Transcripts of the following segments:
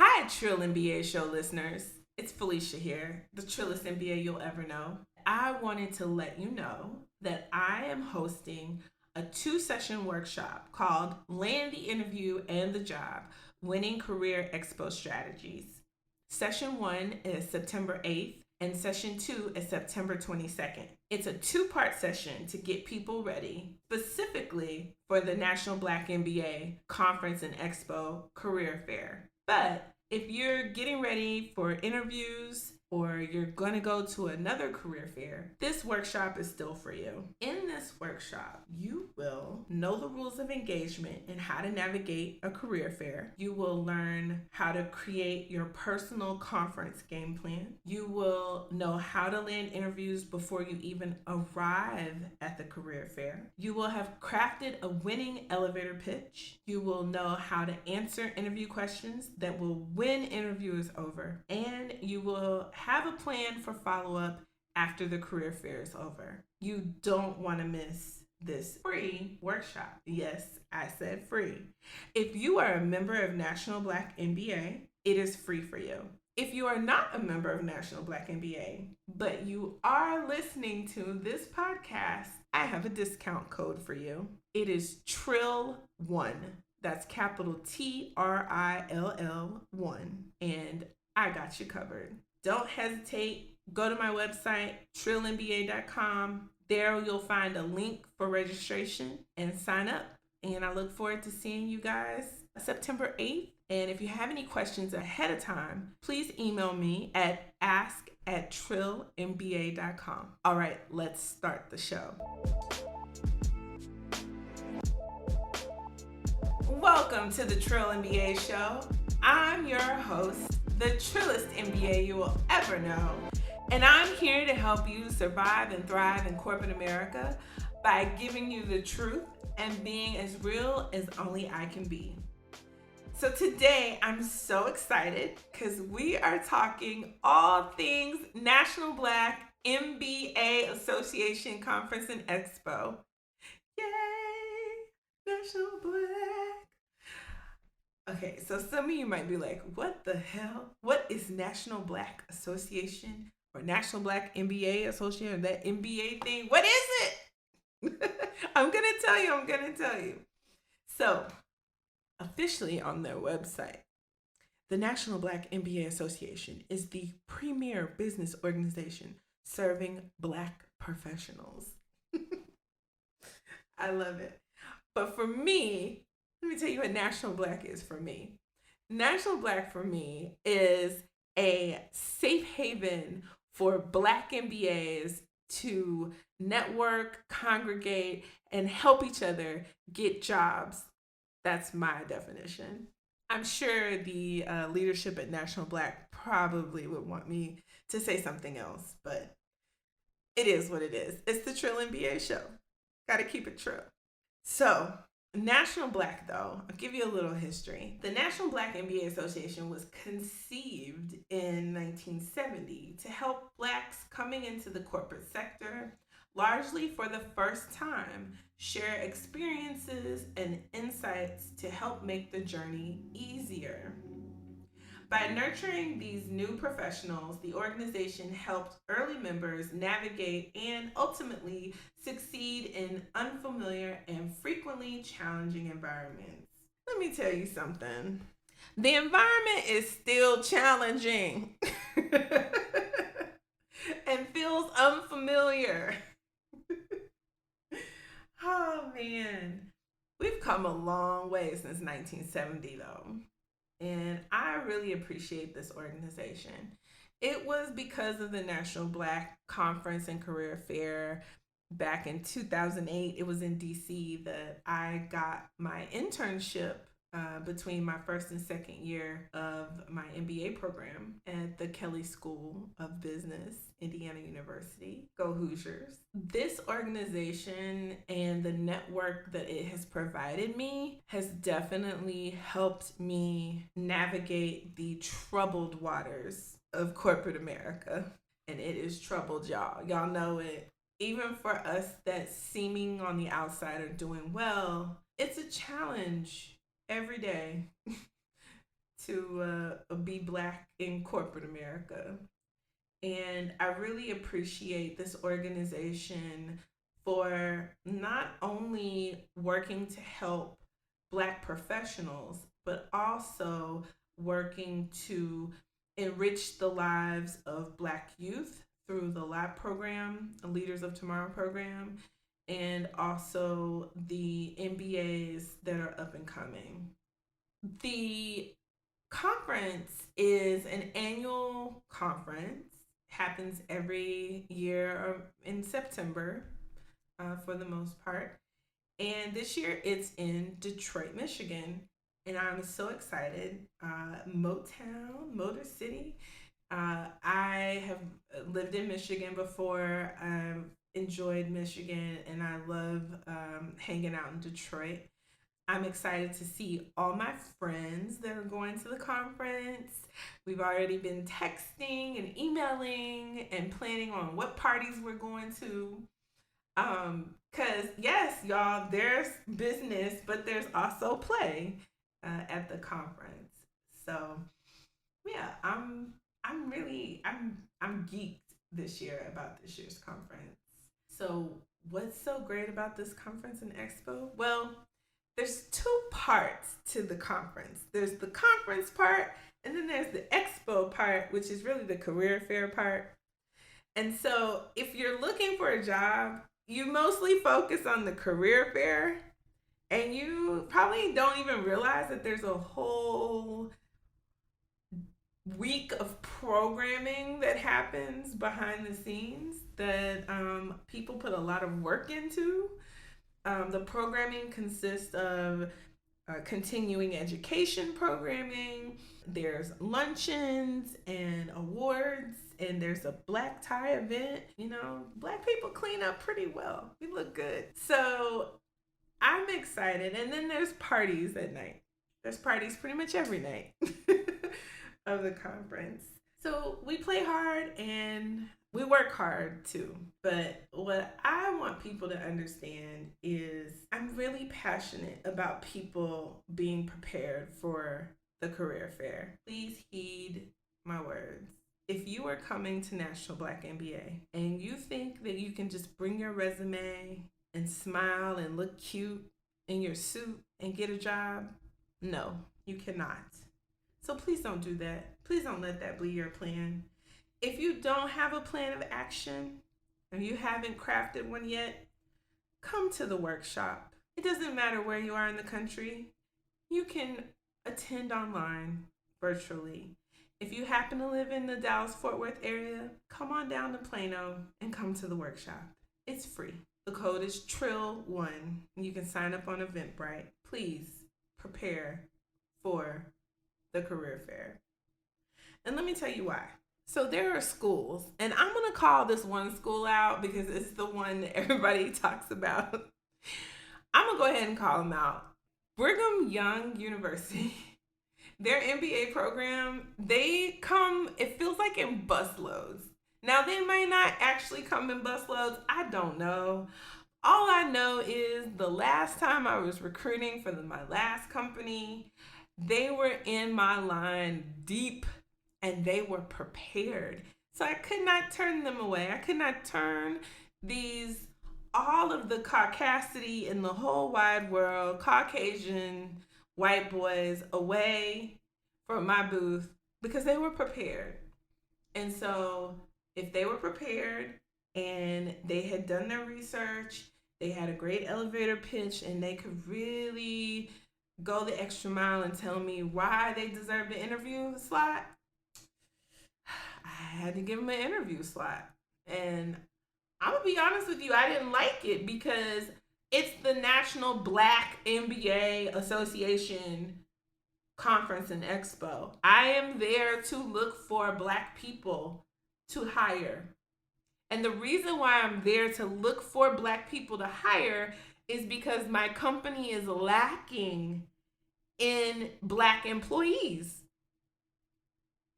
Hi, Trill MBA show listeners. It's Felicia here, the trillest MBA you'll ever know. I wanted to let you know that I am hosting a 2-session workshop called Land the Interview and the Job, Winning Career Expo Strategies. Session 1 is September 8th and session 2 is September 22nd. It's a 2-part session to get people ready specifically for the National Black MBA Conference and Expo Career Fair. But if you're getting ready for interviews or you're going to go to another career fair, this workshop is still for you. In this workshop, you will know the rules of engagement and how to navigate a career fair. You will learn how to create your personal conference game plan. You will know how to land interviews before you even arrive at the career fair. You will have crafted a winning elevator pitch. You will know how to answer interview questions that will win interviewers over. And you will have a plan for follow-up after the career fair is over. You don't want to miss this free workshop. Yes, I said free. If you are a member of National Black MBA, it is free for you. If you are not a member of National Black MBA, but you are listening to this podcast, I have a discount code for you. It is TRILL1. That's capital TRILL1. And I got you covered. Don't hesitate. Go to my website, trillmba.com. There you'll find a link for registration and sign up. And I look forward to seeing you guys September 8th. And if you have any questions ahead of time, please email me at ask@trillmba.com. All right, let's start the show. Welcome to the Trill MBA show. I'm your host, the trillest MBA you will ever know. And I'm here to help you survive and thrive in corporate America by giving you the truth and being as real as only I can be. So today I'm so excited because we are talking all things National Black MBA Association Conference and Expo. Yay! National Black. Okay, so some of you might be like, what the hell? What is National Black Association or National Black MBA Association, or that MBA thing? What is it? I'm going to tell you. So, officially on their website, the National Black MBA Association is the premier business organization serving Black professionals. I love it. But for me, let me tell you what National Black is for me. National Black for me is a safe haven for Black MBAs to network, congregate, and help each other get jobs. That's my definition. I'm sure the leadership at National Black probably would want me to say something else, but it is what it is. It's the Trill MBA show. Got to keep it true. So, National Black, though, I'll give you a little history. The National Black MBA Association was conceived in 1970 to help Blacks coming into the corporate sector, largely for the first time, share experiences and insights to help make the journey easier. By nurturing these new professionals, the organization helped early members navigate and ultimately succeed in unfamiliar and frequently challenging environments. Let me tell you something. The environment is still challenging and feels unfamiliar. Oh man, we've come a long way since 1970 though. And I really appreciate this organization. It was because of the National Black Conference and Career Fair back in 2008. It was in DC that I got my internship between my first and second year of my MBA program at the Kelley School of Business, Indiana University. Go Hoosiers. This organization and the network that it has provided me has definitely helped me navigate the troubled waters of corporate America. And it is troubled, y'all. Y'all know it. Even for us that seeming on the outside are doing well, it's a challenge every day to be Black in corporate America. And I really appreciate this organization for not only working to help Black professionals, but also working to enrich the lives of Black youth through the LAB program, the Leaders of Tomorrow program, and also the MBAs that are up and coming. The conference is an annual conference, happens every year in September for the most part. And this year it's in Detroit, Michigan. And I'm so excited. Motown, Motor City. I have lived in Michigan before. I've enjoyed Michigan and I love hanging out in Detroit. I'm excited to see all my friends that are going to the conference. We've already been texting and emailing and planning on what parties we're going to. Cause yes, y'all, there's business, but there's also play at the conference. So yeah, I'm geeked this year about this year's conference. So what's so great about this conference and expo? Well, there's two parts to the conference. There's the conference part, and then there's the expo part, which is really the career fair part. And so if you're looking for a job, you mostly focus on the career fair, and you probably don't even realize that there's a whole week of programming that happens behind the scenes that people put a lot of work into. The programming consists of continuing education programming. There's luncheons and awards, and there's a black tie event. You know, Black people clean up pretty well. We look good. So I'm excited. And then there's parties at night. There's parties pretty much every night of the conference. So we play hard and we work hard too. But what I want people to understand is I'm really passionate about people being prepared for the career fair. Please heed my words. If you are coming to National Black MBA and you think that you can just bring your resume and smile and look cute in your suit and get a job, no, you cannot. So please don't do that. Please don't let that be your plan. If you don't have a plan of action and you haven't crafted one yet, come to the workshop. It doesn't matter where you are in the country. You can attend online virtually. If you happen to live in the Dallas-Fort Worth area, come on down to Plano and come to the workshop. It's free. The code is TRILL1. You can sign up on Eventbrite. Please prepare for the career fair. And let me tell you why. So there are schools, and I'm going to call this one school out because it's the one that everybody talks about. I'm going to go ahead and call them out. Brigham Young University, their MBA program, they come, it feels like in busloads. Now, they might not actually come in busloads. I don't know. All I know is the last time I was recruiting for my last company, they were in my line deep and they were prepared. So I could not turn them away. I could not turn all of the caucasity in the whole wide world, Caucasian white boys away from my booth because they were prepared. And so if they were prepared and they had done their research, they had a great elevator pitch, and they could really go the extra mile and tell me why they deserved the interview slot, I had to give them an interview slot. And I'm going to be honest with you, I didn't like it because it's the National Black MBA Association Conference and Expo. I am there to look for Black people to hire. And the reason why I'm there to look for Black people to hire is because my company is lacking in Black employees.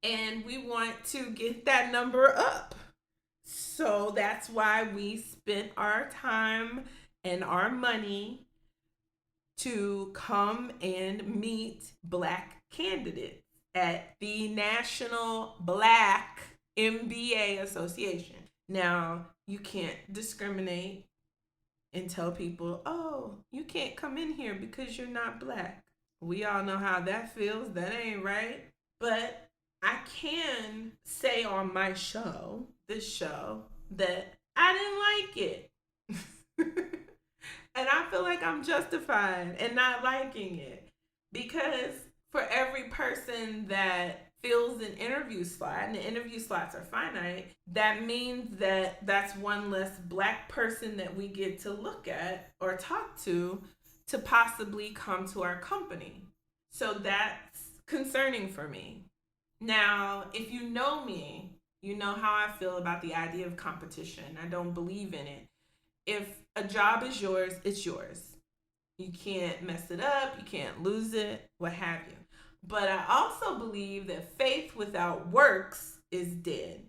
And we want to get that number up. So that's why we spent our time and our money to come and meet Black candidates. at the National Black MBA Association. Now, you can't discriminate and tell people, oh, you can't come in here because you're not black. We all know how that feels. That ain't right. But I can say on my show, this show, that I didn't like it. And I feel like I'm justified in not liking it because for every person that fills an interview slot, and the interview slots are finite, that means that that's one less black person that we get to look at or talk to possibly come to our company. So that's concerning for me. Now, if you know me, you know how I feel about the idea of competition. I don't believe in it. If a job is yours, it's yours. You can't mess it up, you can't lose it, what have you. But I also believe that faith without works is dead.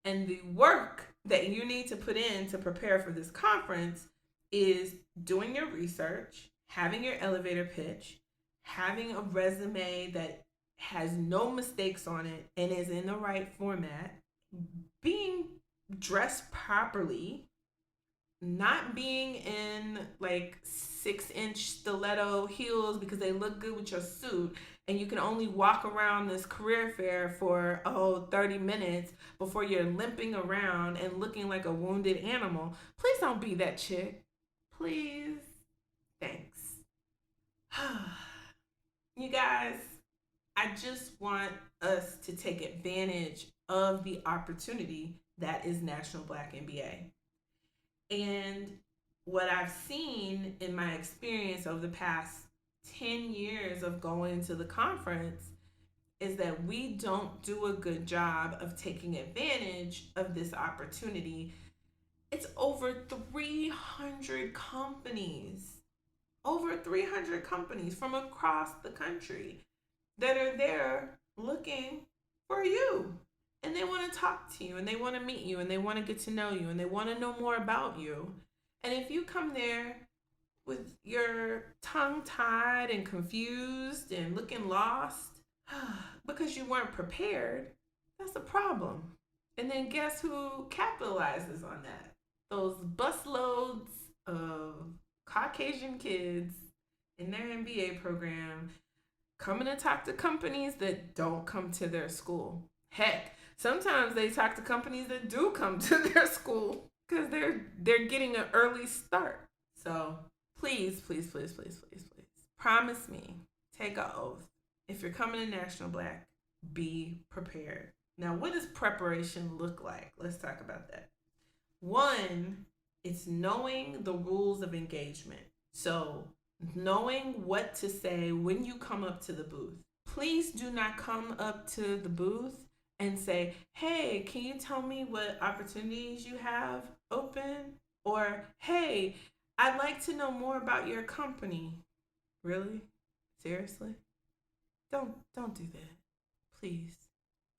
And the work that you need to put in to prepare for this conference is doing your research, having your elevator pitch, having a resume that has no mistakes on it and is in the right format, being dressed properly, not being in like 6-inch stiletto heels because they look good with your suit and you can only walk around this career fair for 30 minutes before you're limping around and looking like a wounded animal. Please don't be that chick. Please. Thanks. You guys, I just want us to take advantage of the opportunity that is National Black MBA. And what I've seen in my experience over the past 10 years of going to the conference is that we don't do a good job of taking advantage of this opportunity. It's over 300 companies, from across the country that are there looking for you. And they want to talk to you and they want to meet you and they want to get to know you and they want to know more about you. And if you come there with your tongue tied and confused and looking lost because you weren't prepared, that's a problem. And then guess who capitalizes on that? Those busloads of Caucasian kids in their MBA program coming to talk to companies that don't come to their school. Heck, sometimes they talk to companies that do come to their school because they're getting an early start. So please, promise me, take an oath. If you're coming to National Black, be prepared. Now, what does preparation look like? Let's talk about that. One, it's knowing the rules of engagement. So knowing what to say when you come up to the booth. Please do not come up to the booth and say, hey, can you tell me what opportunities you have open? Or, hey, I'd like to know more about your company. Really? Seriously? Don't do that. Please.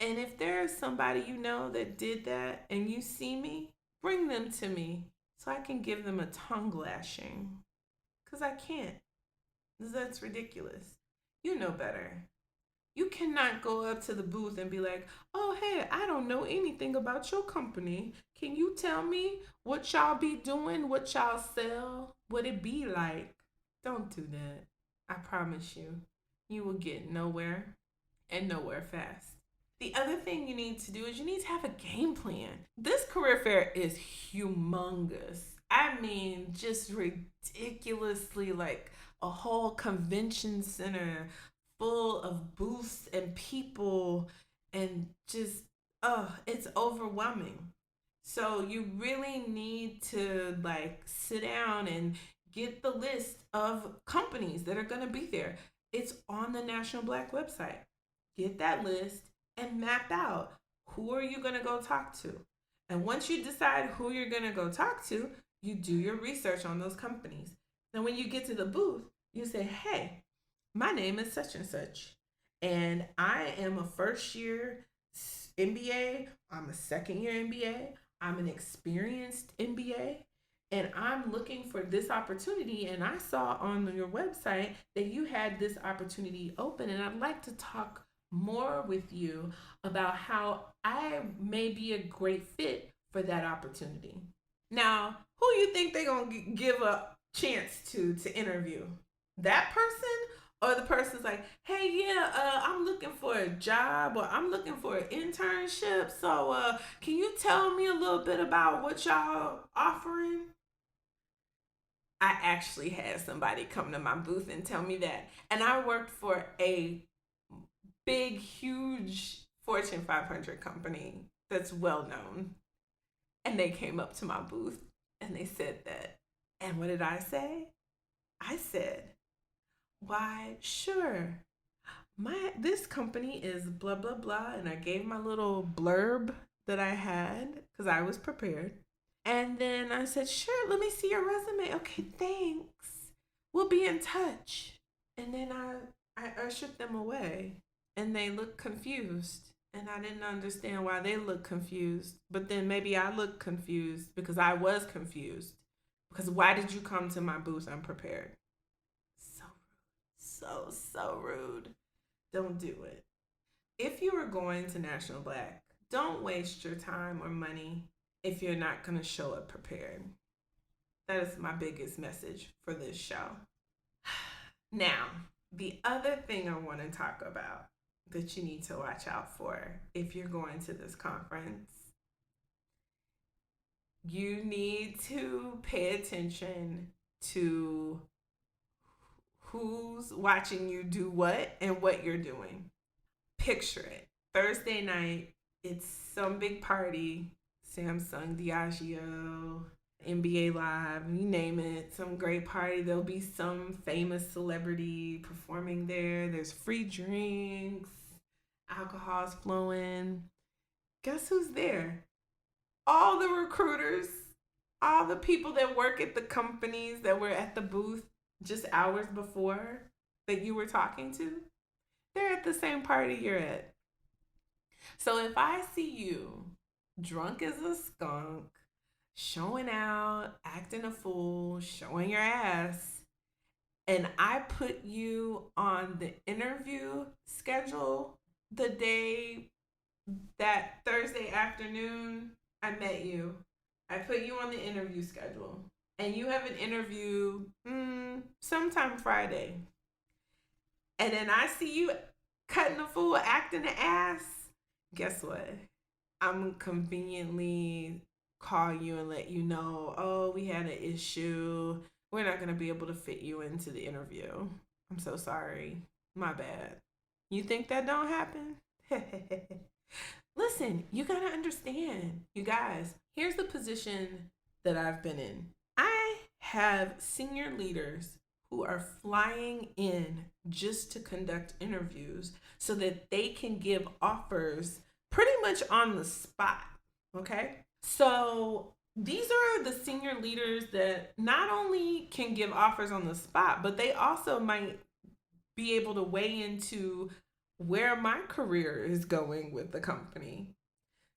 And if there's somebody you know that did that and you see me, bring them to me so I can give them a tongue lashing. Because I can't. That's ridiculous. You know better. You cannot go up to the booth and be like, oh, hey, I don't know anything about your company. Can you tell me what y'all be doing, what y'all sell, what it be like? Don't do that. I promise you, you will get nowhere and nowhere fast. The other thing you need to do is you need to have a game plan. This career fair is humongous. I mean, just ridiculously like a whole convention center full of booths and people and just, it's overwhelming. So you really need to like sit down and get the list of companies that are going to be there. It's on the National Black website. Get that list and map out who are you going to go talk to. And once you decide who you're going to go talk to, you do your research on those companies. And when you get to the booth, you say, hey, my name is such and such, and I am a first year MBA, I'm a second year MBA, I'm an experienced MBA, and I'm looking for this opportunity, and I saw on your website that you had this opportunity open, and I'd like to talk more with you about how I may be a great fit for that opportunity. Now, who you think they're going to give a chance to interview? That person, or the person's like, hey, yeah, I'm looking for a job, or I'm looking for an internship. So can you tell me a little bit about what y'all offering? I actually had somebody come to my booth and tell me that. And I worked for a big, huge Fortune 500 company that's well known. And they came up to my booth and they said that. And what did I say? I said, why, sure. This company is blah blah blah, and I gave my little blurb that I had because I was prepared. And then I said, sure, let me see your resume. Okay, thanks. We'll be in touch. And then I ushered them away, and they looked confused. And I didn't understand why they looked confused. But then maybe I looked confused because I was confused. Because why did you come to my booth unprepared? So rude. So rude. Don't do it. If you are going to National Black, don't waste your time or money if you're not going to show up prepared. That is my biggest message for this show. Now, the other thing I want to talk about that you need to watch out for if you're going to this conference, you need to pay attention to who's watching you do what and what you're doing. Picture it. Thursday night, it's some big party, Samsung, Diageo, MBA Live, you name it, some great party. There'll be some famous celebrity performing there. There's free drinks, alcohol's flowing. Guess who's there? All the recruiters, all the people that work at the companies that were at the booth just hours before that you were talking to. They're at the same party you're at. So if I see you drunk as a skunk, showing out, acting a fool, showing your ass, and I put you on the interview schedule the day that Thursday afternoon I met you, I put you on the interview schedule, and you have an interview sometime Friday, and then I see you cutting a fool, acting an ass, guess what? I'm conveniently call you and let you know, oh, we had an issue. We're not going to be able to fit you into the interview. I'm so sorry. My bad. You think that don't happen? Listen, you got to understand, you guys, here's the position that I've been in. I have senior leaders who are flying in just to conduct interviews so that they can give offers pretty much on the spot, okay? So these are the senior leaders that not only can give offers on the spot, but they also might be able to weigh into where my career is going with the company.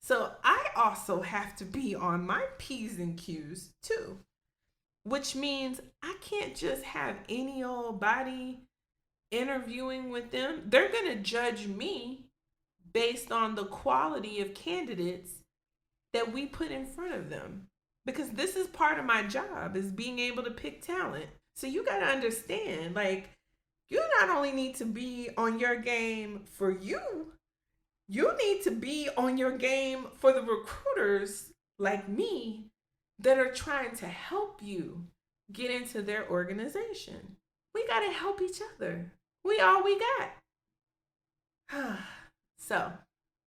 So I also have to be on my P's and Q's too, which means I can't just have any old body interviewing with them. They're going to judge me based on the quality of candidates that we put in front of them, because this is part of my job, is being able to pick talent. So you got to understand, like, you not only need to be on your game for you need to be on your game for the recruiters like me that are trying to help you get into their organization. We got to help each other. We all we got. So,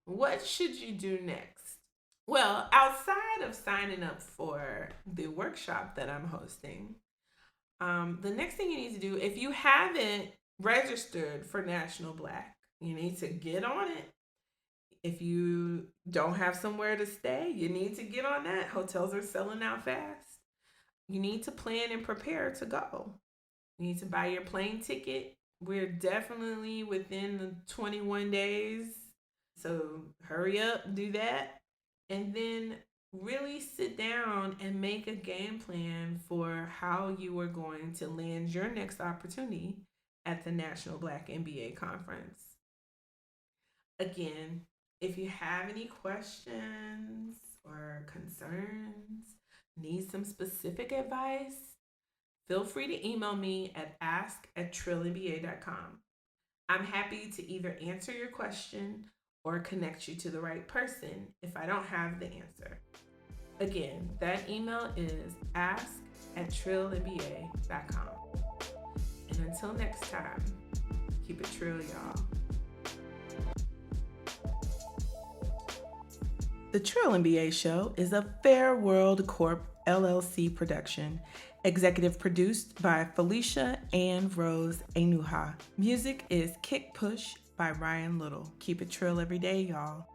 what should you do next? Well, outside of signing up for the workshop that I'm hosting, the next thing you need to do, if you haven't registered for National Black, you need to get on it. If you don't have somewhere to stay, you need to get on that. Hotels are selling out fast. You need to plan and prepare to go. You need to buy your plane ticket. We're definitely within the 21 days. So hurry up, do that. And then really sit down and make a game plan for how you are going to land your next opportunity at the National Black MBA Conference. Again, if you have any questions or concerns, need some specific advice, feel free to email me at ask@trillinba.com. I'm happy to either answer your question or connect you to the right person if I don't have the answer. Again, that email is ask@trillinba.com. And until next time, keep it trill, y'all. The Trill MBA Show is a Fair World Corp LLC production, executive produced by Felicia and Rose Enuha. Music is Kick Push by Ryan Little. Keep it trill every day, y'all.